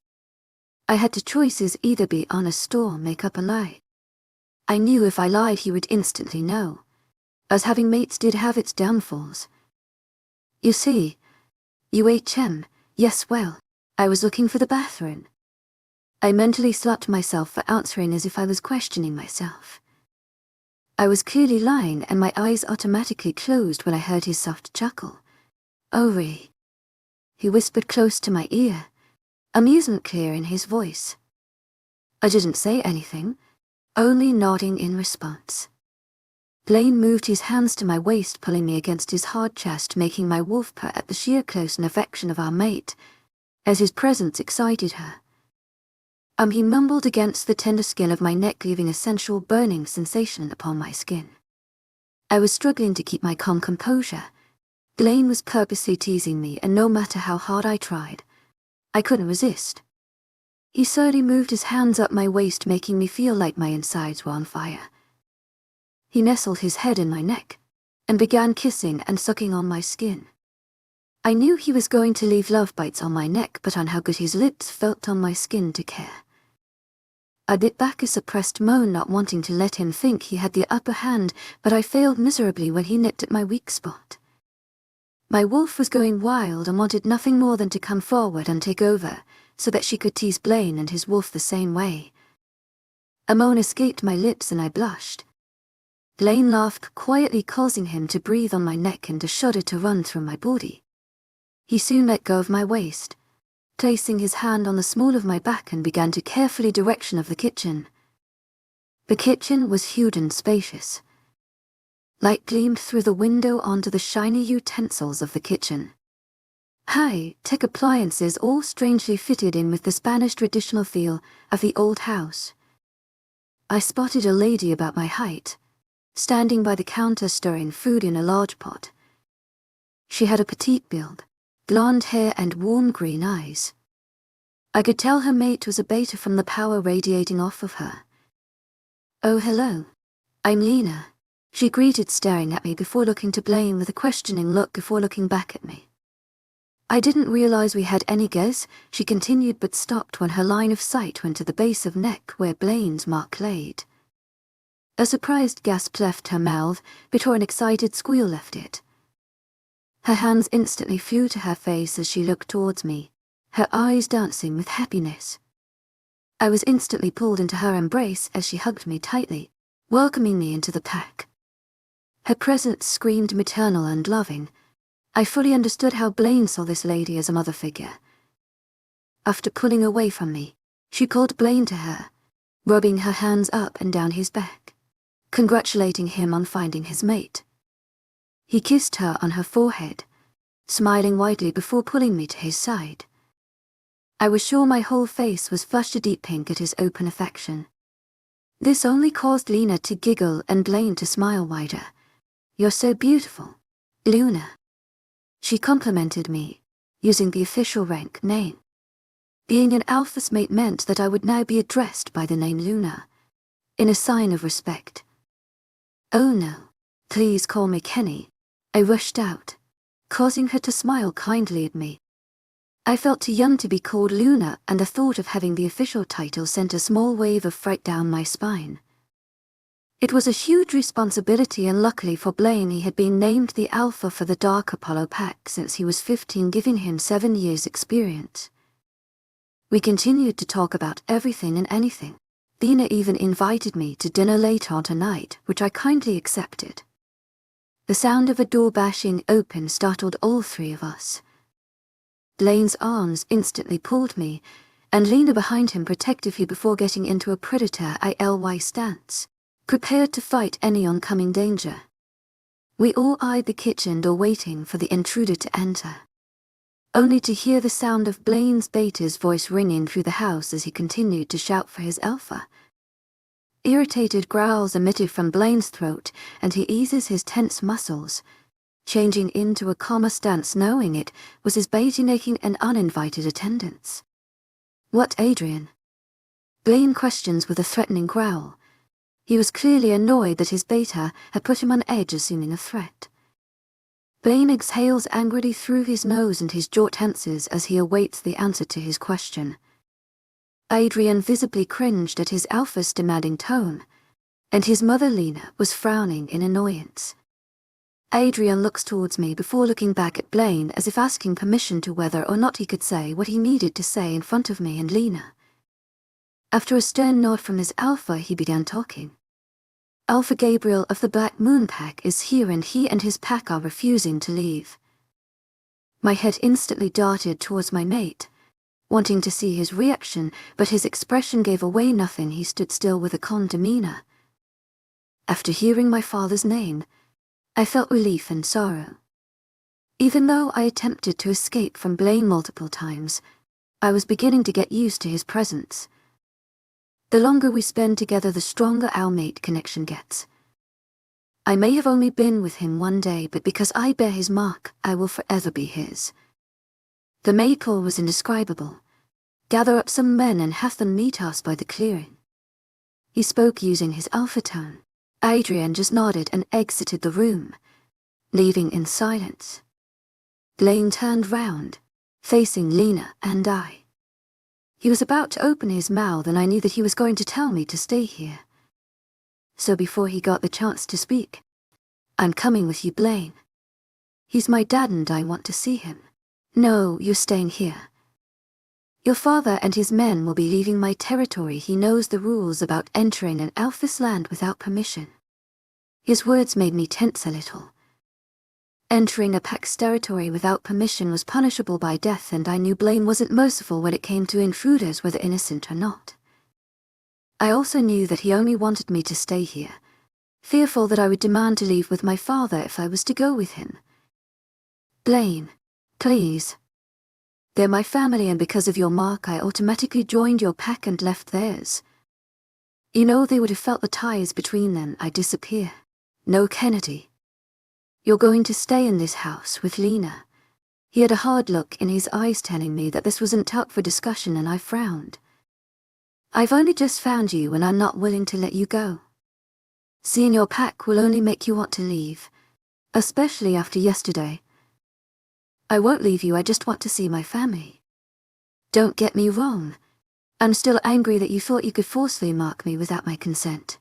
I had two choices: either be honest or make up a lie. I knew if I lied he would instantly know, as having mates did have its downfalls. "You see, yes, well, I was looking for the bathroom." I mentally slapped myself for answering as if I was questioning myself. I was clearly lying, and my eyes automatically closed when I heard his soft chuckle. "Oh, really?" He whispered close to my ear, amusement clear in his voice. I didn't say anything, only nodding in response. Blaine moved his hands to my waist, pulling me against his hard chest, making my wolf purr at the sheer close and affection of our mate, as his presence excited her. He mumbled against the tender skin of my neck, leaving a sensual burning sensation upon my skin. I was struggling to keep my calm composure. Blaine was purposely teasing me, and no matter how hard I tried, I couldn't resist. He slowly moved his hands up my waist, making me feel like my insides were on fire. He nestled his head in my neck and began kissing and sucking on my skin. I knew he was going to leave love bites on my neck, but on how good his lips felt on my skin to care. I bit back a suppressed moan, not wanting to let him think he had the upper hand, but I failed miserably when he nipped at my weak spot. My wolf was going wild and wanted nothing more than to come forward and take over, so that she could tease Blaine and his wolf the same way. A moan escaped my lips and I blushed. Blaine laughed quietly, causing him to breathe on my neck and a shudder to run through my body. He soon let go of my waist, placing his hand on the small of my back, and began to carefully direction of the kitchen. The kitchen was huge and spacious. Light gleamed through the window onto the shiny utensils of the kitchen. High-tech appliances, all strangely fitted in with the Spanish traditional feel of the old house. I spotted a lady about my height, standing by the counter stirring food in a large pot. She had a petite build, blonde hair and warm green eyes. I could tell her mate was a beta from the power radiating off of her. "Oh, hello. I'm Lena," she greeted, staring at me before looking to Blaine with a questioning look before looking back at me. "I didn't realize we had any guess," she continued, but stopped when her line of sight went to the base of neck where Blaine's mark laid. A surprised gasp left her mouth before an excited squeal left it. Her hands instantly flew to her face as she looked towards me, her eyes dancing with happiness. I was instantly pulled into her embrace as she hugged me tightly, welcoming me into the pack. Her presence screamed maternal and loving. I fully understood how Blaine saw this lady as a mother figure. After pulling away from me, she pulled Blaine to her, rubbing her hands up and down his back, congratulating him on finding his mate. He kissed her on her forehead, smiling widely before pulling me to his side. I was sure my whole face was flushed a deep pink at his open affection. This only caused Lena to giggle and Blaine to smile wider. "You're so beautiful, Luna." She complimented me, using the official rank name. Being an Alphas mate meant that I would now be addressed by the name Luna, in a sign of respect. "Oh no, please call me Kenny," I rushed out, causing her to smile kindly at me. I felt too young to be called Luna, and the thought of having the official title sent a small wave of fright down my spine. It was a huge responsibility, and luckily for Blaine, he had been named the Alpha for the Dark Apollo pack since he was 15, giving him 7 years' experience. We continued to talk about everything and anything. Lena even invited me to dinner later on tonight, which I kindly accepted. The sound of a door bashing open startled all three of us. Blaine's arms instantly pulled me, and Lena behind him protectively before getting into a predator ILY stance, prepared to fight any oncoming danger. We all eyed the kitchen door, waiting for the intruder to enter, only to hear the sound of Blaine's beta's voice ringing through the house as he continued to shout for his alpha. Irritated growls emitted from Blaine's throat, and he eases his tense muscles, changing into a calmer stance, knowing it was his beta making an uninvited attendance. "What, Adrian?" Blaine questions with a threatening growl. He was clearly annoyed that his beta had put him on edge, assuming a threat. Blaine exhales angrily through his nose and his jaw tenses as he awaits the answer to his question. Adrian visibly cringed at his alpha's demanding tone, and his mother Lena was frowning in annoyance. Adrian looks towards me before looking back at Blaine, as if asking permission to whether or not he could say what he needed to say in front of me and Lena. After a stern nod from his alpha, he began talking. "Alpha Gabriel of the Black Moon pack is here, and he and his pack are refusing to leave." My head instantly darted towards my mate, wanting to see his reaction, but his expression gave away nothing. He stood still with a calm demeanor. After hearing my father's name, I felt relief and sorrow. Even though I attempted to escape from Blaine multiple times, I was beginning to get used to his presence. The longer we spend together, the stronger our mate connection gets. I may have only been with him one day, but because I bear his mark, I will forever be his. The maid call was indescribable. Gather up some men and have them meet us by the clearing. He spoke using his alpha tone. Adrian just nodded and exited the room, leaving in silence. Blaine turned round, facing Lena and I. He was about to open his mouth and I knew that he was going to tell me to stay here. So before he got the chance to speak, "I'm coming with you, Blaine. He's my dad and I want to see him." "No, you're staying here. Your father and his men will be leaving my territory. He knows the rules about entering an Alphas land without permission." His words made me tense a little. Entering a pack's territory without permission was punishable by death, and I knew Blaine wasn't merciful when it came to intruders, whether innocent or not. I also knew that he only wanted me to stay here, fearful that I would demand to leave with my father if I was to go with him. "Blaine, please. They're my family, and because of your mark I automatically joined your pack and left theirs. You know they would have felt the ties between them. I disappear. No Kennedy. You're going to stay in this house with Lena." He had a hard look in his eyes telling me that this wasn't up for discussion, and I frowned. "I've only just found you and I'm not willing to let you go. Seeing your pack will only make you want to leave, especially after yesterday. I won't leave you, I just want to see my family. Don't get me wrong. I'm still angry that you thought you could forcefully mark me without my consent.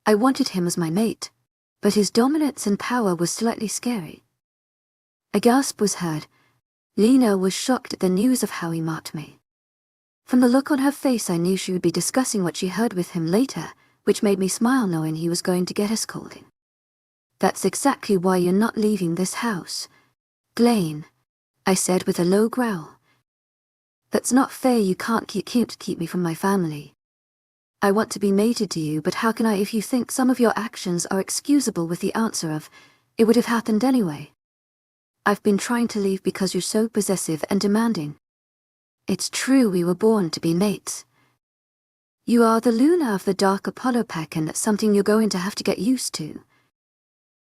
I wanted him as my mate, but his dominance and power was slightly scary." A gasp was heard. Lena was shocked at the news of how he marked me. From the look on her face I knew she would be discussing what she heard with him later, which made me smile knowing he was going to get a scolding. "That's exactly why you're not leaving this house, Blaine," I said with a low growl. "That's not fair. You can't keep me from my family. I want to be mated to you, but how can I if you think some of your actions are excusable with the answer of, 'It would have happened anyway'? I've been trying to leave because you're so possessive and demanding. It's true we were born to be mates. You are the Luna of the Dark Apollo pack, and that's something you're going to have to get used to."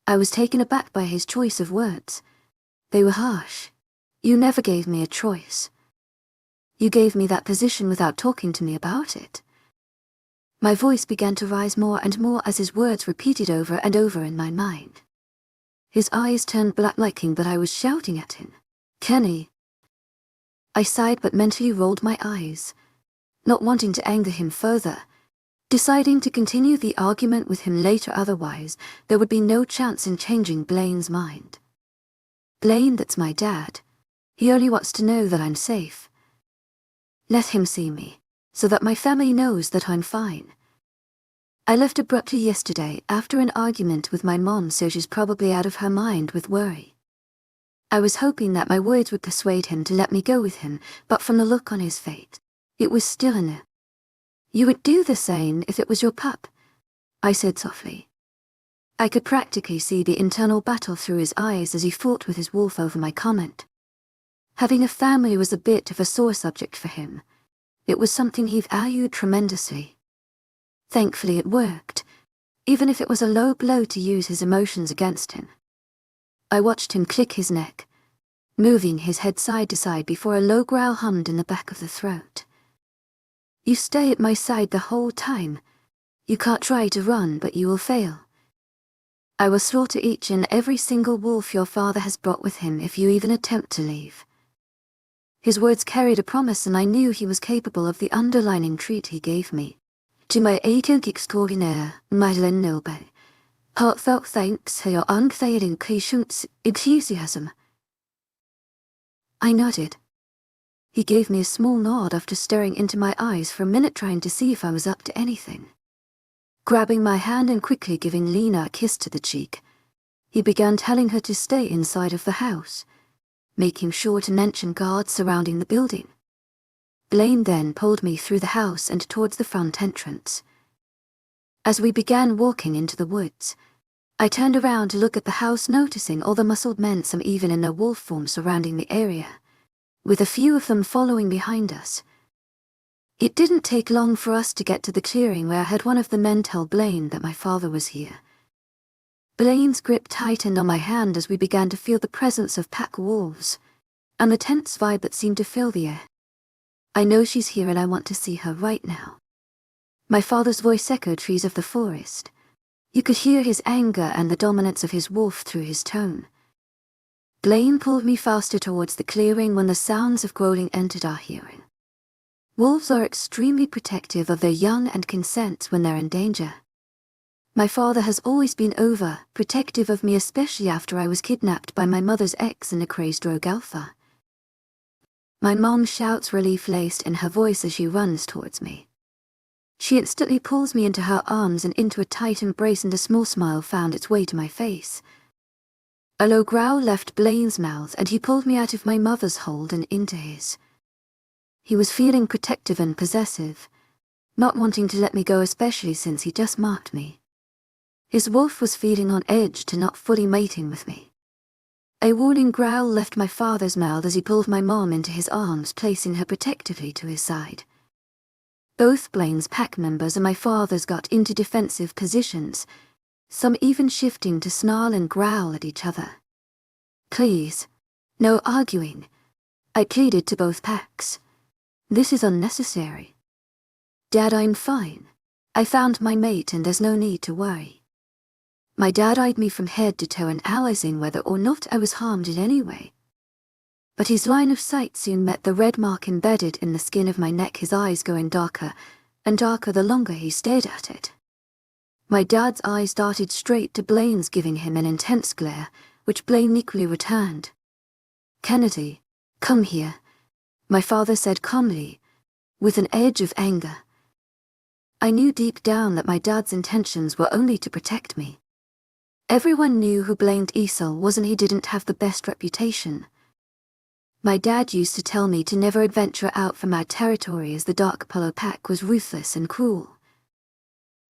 I was taken aback by his choice of words. They were harsh. "You never gave me a choice. You gave me that position without talking to me about it." My voice began to rise more and more as his words repeated over and over in my mind. His eyes turned black liking, but I was shouting at him. "Kenny." I sighed but mentally rolled my eyes, not wanting to anger him further, deciding to continue the argument with him later, otherwise there would be no chance in changing Blaine's mind. "Blaine, that's my dad. He only wants to know that I'm safe. Let him see me, so that my family knows that I'm fine. I left abruptly yesterday after an argument with my mom, so she's probably out of her mind with worry. I was hoping that my words would persuade him to let me go with him, but from the look on his face, it was still a no. "You would do the same if it was your pup," I said softly. I could practically see the internal battle through his eyes as he fought with his wolf over my comment. Having a family was a bit of a sore subject for him. It was something he valued tremendously. Thankfully it worked, even if it was a low blow to use his emotions against him. I watched him click his neck, moving his head side to side before a low growl hummed in the back of the throat. "You stay at my side the whole time. You can't try to run, but you will fail. I will slaughter each and every single wolf your father has brought with him if you even attempt to leave." His words carried a promise, and I knew he was capable of the underlining treat he gave me. "To my agent extraordinaire, Madeleine Noble, heartfelt thanks for your unfailing patience, enthusiasm." I nodded. He gave me a small nod after staring into my eyes for a minute, trying to see if I was up to anything. Grabbing my hand and quickly giving Lena a kiss to the cheek, he began telling her to stay inside of the house, making sure to mention guards surrounding the building. Blaine then pulled me through the house and towards the front entrance. As we began walking into the woods, I turned around to look at the house, noticing all the muscled men, some even in their wolf form, surrounding the area, with a few of them following behind us. It didn't take long for us to get to the clearing, where I had one of the men tell Blaine that my father was here. Blaine's grip tightened on my hand as we began to feel the presence of pack wolves, and the tense vibe that seemed to fill the air. I know she's here and I want to see her right now. My father's voice echoed trees of the forest. You could hear his anger and the dominance of his wolf through his tone. Blaine pulled me faster towards the clearing when the sounds of growling entered our hearing. Wolves are extremely protective of their young and can sense when they're in danger. My father has always been protective of me, especially after I was kidnapped by my mother's ex and a crazed rogue alpha. My mom shouts, relief laced in her voice, as she runs towards me. She instantly pulls me into her arms and into a tight embrace, and a small smile found its way to my face. A low growl left Blaine's mouth and he pulled me out of my mother's hold and into his. He was feeling protective and possessive, not wanting to let me go, especially since he just marked me. His wolf was feeling on edge to not fully mating with me. A warning growl left my father's mouth as he pulled my mom into his arms, placing her protectively to his side. Both Blaine's pack members and my father's got into defensive positions, some even shifting to snarl and growl at each other. Please, no arguing, I pleaded to both packs. This is unnecessary. Dad, I'm fine. I found my mate and there's no need to worry. My dad eyed me from head to toe, analyzing whether or not I was harmed in any way. But his line of sight soon met the red mark embedded in the skin of my neck, his eyes going darker and darker the longer he stared at it. My dad's eyes darted straight to Blaine's, giving him an intense glare, which Blaine equally returned. Kennedy, come here, my father said calmly, with an edge of anger. I knew deep down that my dad's intentions were only to protect me. Everyone knew who Blaine Esau was, and he didn't have the best reputation. My dad used to tell me to never adventure out from our territory, as the Dark Polo Pack was ruthless and cruel.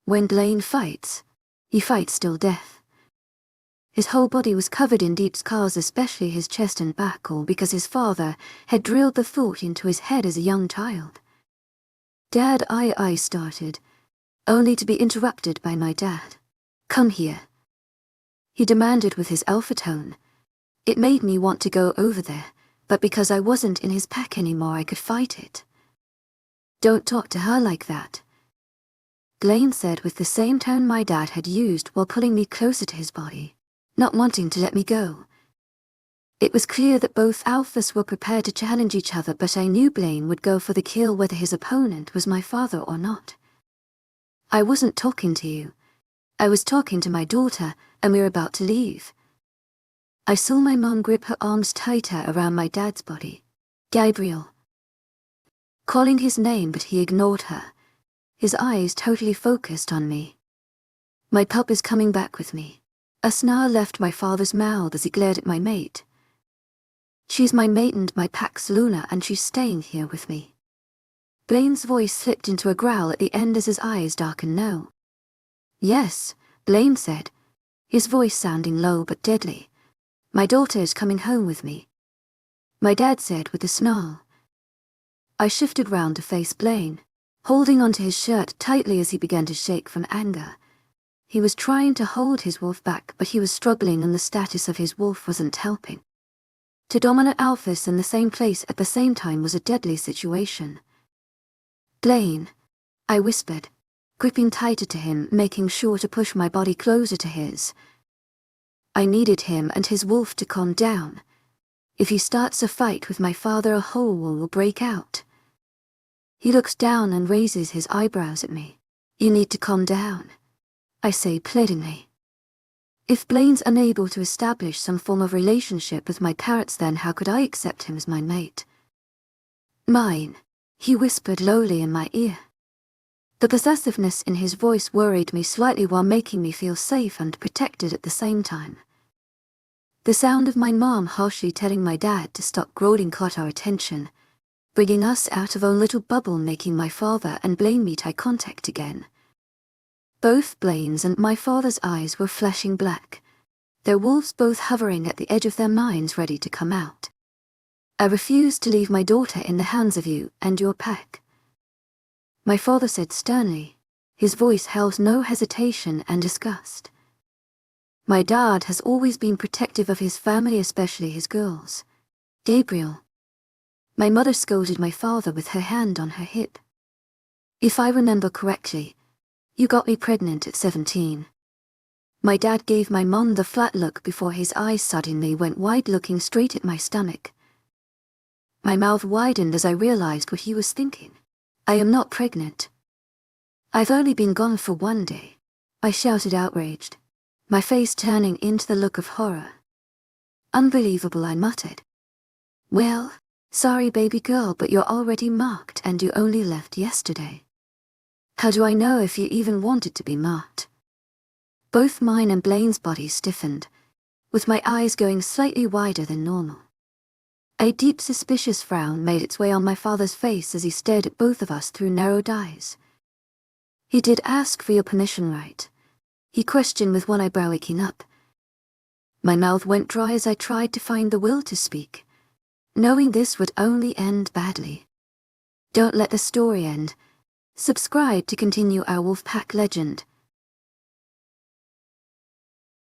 When Blaine fights, he fights till death. His whole body was covered in deep scars, especially his chest and back, all because his father had drilled the thought into his head as a young child. Dad, I started, only to be interrupted by my dad. Come here, he demanded with his alpha tone. It made me want to go over there, but because I wasn't in his pack anymore, I could fight it. Don't talk to her like that, Blaine said with the same tone my dad had used while pulling me closer to his body, not wanting to let me go. It was clear that both alphas were prepared to challenge each other, but I knew Blaine would go for the kill whether his opponent was my father or not. I wasn't talking to you. I was talking to my daughter, and we were about to leave. I saw my mom grip her arms tighter around my dad's body. Gabriel. Calling his name, but he ignored her, his eyes totally focused on me. My pup is coming back with me. A snarl left my father's mouth as he glared at my mate. She's my mate and my pack's Luna, and she's staying here with me. Blaine's voice slipped into a growl at the end as his eyes darkened. No. Yes, Blaine said, his voice sounding low but deadly. My daughter is coming home with me, my dad said with a snarl. I shifted round to face Blaine, holding onto his shirt tightly as he began to shake from anger. He was trying to hold his wolf back, but he was struggling, and the status of his wolf wasn't helping. To dominate alphas in the same place at the same time was a deadly situation. Blaine, I whispered, gripping tighter to him, making sure to push my body closer to his. I needed him and his wolf to calm down. If he starts a fight with my father, a whole war will break out. He looks down and raises his eyebrows at me. You need to calm down, I say pleadingly. If Blaine's unable to establish some form of relationship with my parents, then how could I accept him as my mate? Mine, he whispered lowly in my ear. The possessiveness in his voice worried me slightly while making me feel safe and protected at the same time. The sound of my mom harshly telling my dad to stop growling caught our attention. bringing us out of our little bubble, making my father and Blaine meet eye contact again. Both Blaine's and my father's eyes were flashing black, their wolves both hovering at the edge of their minds ready to come out. I refuse to leave my daughter in the hands of you and your pack, my father said sternly. His voice held no hesitation and disgust. My dad has always been protective of his family, especially his girls. Gabriel. My mother scolded my father with her hand on her hip. If I remember correctly, you got me pregnant at 17. My dad gave my mom the flat look before his eyes suddenly went wide, looking straight at my stomach. My mouth widened as I realized what he was thinking. I am not pregnant. I've only been gone for 1 day, I shouted, outraged, my face turning into the look of horror. Unbelievable, I muttered. Well, sorry baby girl, but you're already marked and you only left yesterday. How do I know if you even wanted to be marked? Both mine and Blaine's bodies stiffened, with my eyes going slightly wider than normal. A deep suspicious frown made its way on my father's face as he stared at both of us through narrowed eyes. He did ask for your permission, right? He questioned with one eyebrow aching up. My mouth went dry as I tried to find the will to speak, knowing this would only end badly. Don't let the story end. Subscribe to continue our Wolfpack legend.